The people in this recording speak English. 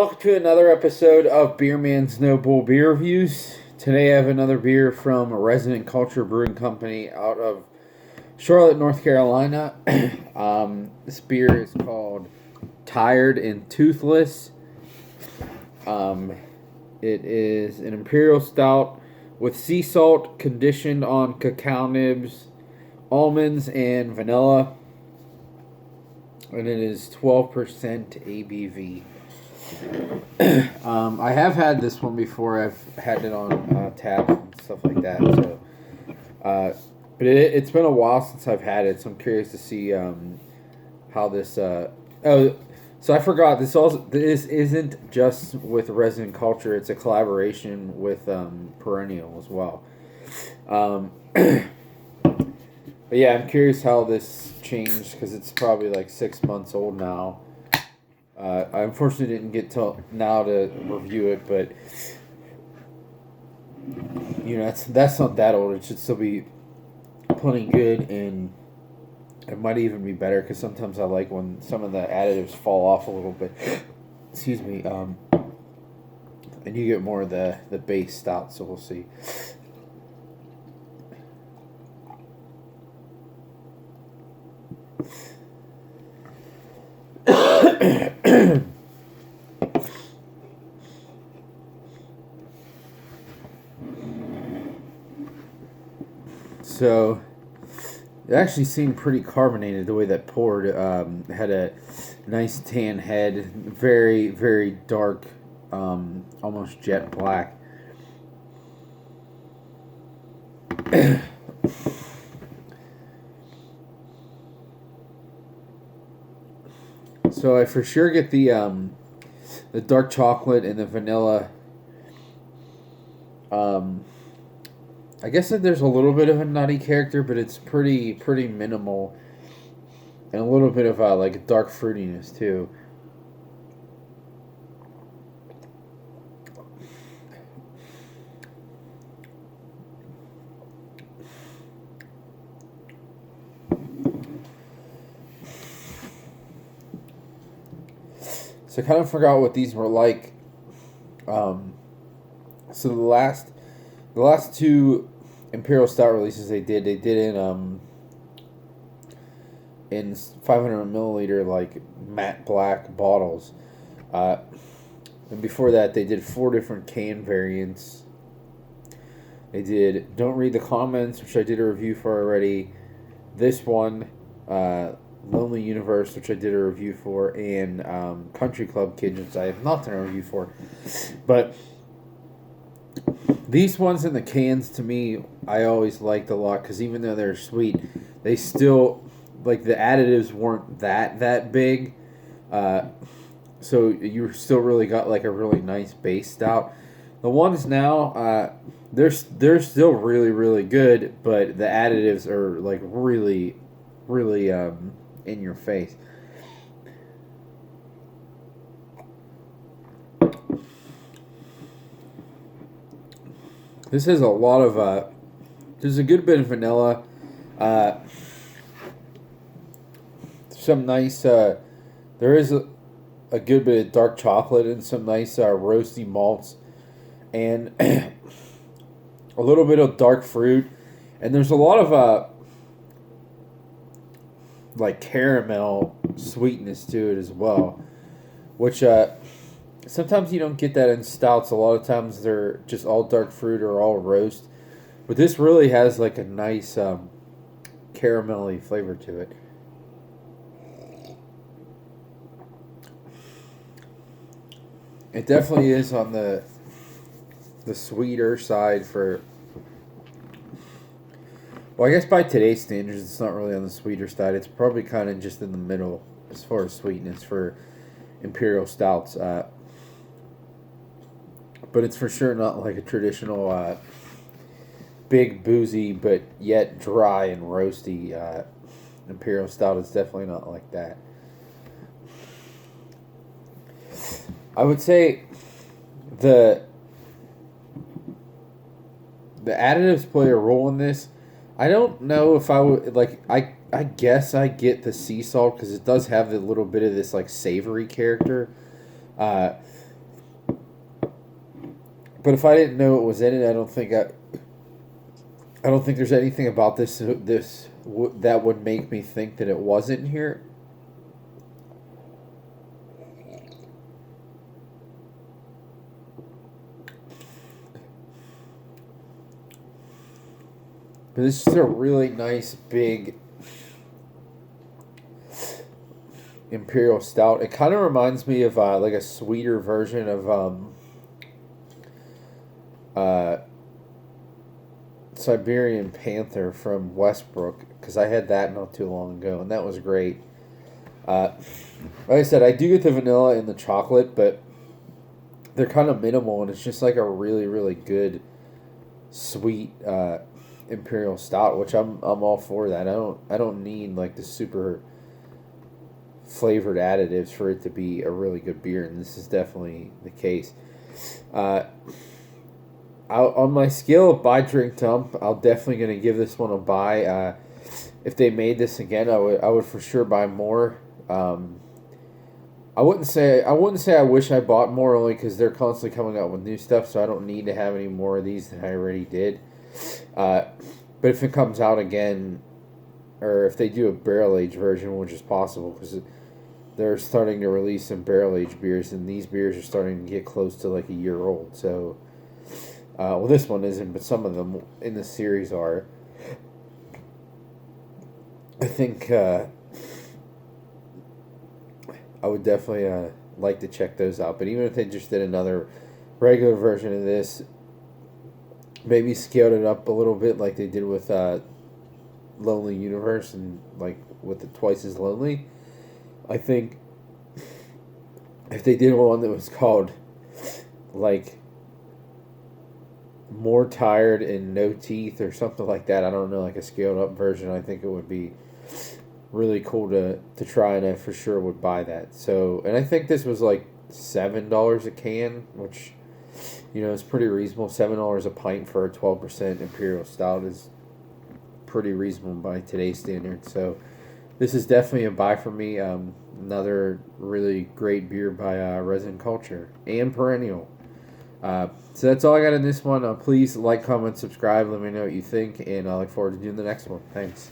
welcome to another episode of Beer Man's No Bull Beer Reviews. Today I have another beer from Resident Culture Brewing Company out of Charlotte, North Carolina. This beer is called Tired and Toothless. It is an Imperial Stout with sea salt conditioned on Cacao Nibs, Almonds and Vanilla. And it is 12% ABV. I have had this one before. I've had it on tap and stuff like that. So, but it's been a while since I've had it, so I'm curious to see how this. So I forgot. This isn't just with Resident Culture. It's a collaboration with Perennial as well. But yeah, I'm curious how this changed because it's probably like 6 months old now. I unfortunately didn't get till now to review it, but you know that's not that old. It should still be plenty good, and it might even be better because sometimes I like when some of the additives fall off a little bit. Excuse me. And you get more of the base stout, so we'll see. So it actually seemed pretty carbonated the way that poured. It had a nice tan head, very, very dark, almost jet black. So I for sure get the dark chocolate and the vanilla. I guess that there's a little bit of a nutty character, but it's pretty minimal, and a little bit of like dark fruitiness too. So I kind of forgot what these were like. So the last two Imperial Stout releases they did in 500 milliliter like matte black bottles. And before that they did 4 different can variants. They did Don't Read the Comments, which I did a review for already. This one, Lonely Universe, which I did a review for, and Country Club Kids, which I have not done a review for. But these ones in the cans, to me, I always liked a lot, because even though they're sweet, they still, like, the additives weren't that big. So you still really got, like, a really nice base stout. The ones now, they're still really, really good, but the additives are, like, really, really in your face. This has a lot of there's a good bit of vanilla, some nice there is a good bit of dark chocolate and some nice roasty malts, and a little bit of dark fruit, and there's a lot of like caramel sweetness to it as well, which sometimes you don't get that in stouts. A lot of times they're just all dark fruit or all roast, but this really has like a nice caramelly flavor to it. It definitely is on the sweeter side for. Well, I guess by today's standards, it's not really on the sweeter side. It's probably kind of just in the middle as far as sweetness for Imperial Stouts. But it's for sure not like a traditional big boozy but yet dry and roasty Imperial Stout. It's definitely not like that. I would say the additives play a role in this. I don't know if I would like. I guess I get the sea salt because it does have a little bit of this like savory character. But if I didn't know it was in it, I don't think there's anything about that would make me think that it wasn't here. But this is a really nice big Imperial Stout. It kind of reminds me of like a sweeter version of uh, Siberian Panther from Westbrook, because I had that not too long ago, and that was great. Uh, like I said, I do get the vanilla and the chocolate, but they're kind of minimal, and it's just like a really, really good, sweet Imperial Stout, which I'm all for that. I don't need like the super flavored additives for it to be a really good beer, and this is definitely the case. Uh, on my scale of buy, drink, dump, I'm definitely gonna give this one a buy. If they made this again, I would for sure buy more. I wouldn't say I wish I bought more, only because they're constantly coming out with new stuff, so I don't need to have any more of these than I already did. But if it comes out again, or if they do a barrel aged version, which is possible, because they're starting to release some barrel aged beers, and these beers are starting to get close to like a year old. So, well, this one isn't, but some of them in the series are. I think I would definitely like to check those out. But even if they just did another regular version of this, maybe scaled it up a little bit like they did with Lonely Universe and like with the Twice as Lonely, I think if they did one that was called like More Tired and No Teeth or something like that, I don't know, like a scaled up version, I think it would be really cool to try, and I for sure would buy that. So, and I think this was like $7 a can, which, you know, is pretty reasonable. $7 a pint for a 12% Imperial Stout is pretty reasonable by today's standards. So this is definitely a buy for me. Another really great beer by Resin Culture and Perennial. So that's all I got in this one. Please like, comment, subscribe. Let me know what you think, and I look forward to doing the next one. Thanks.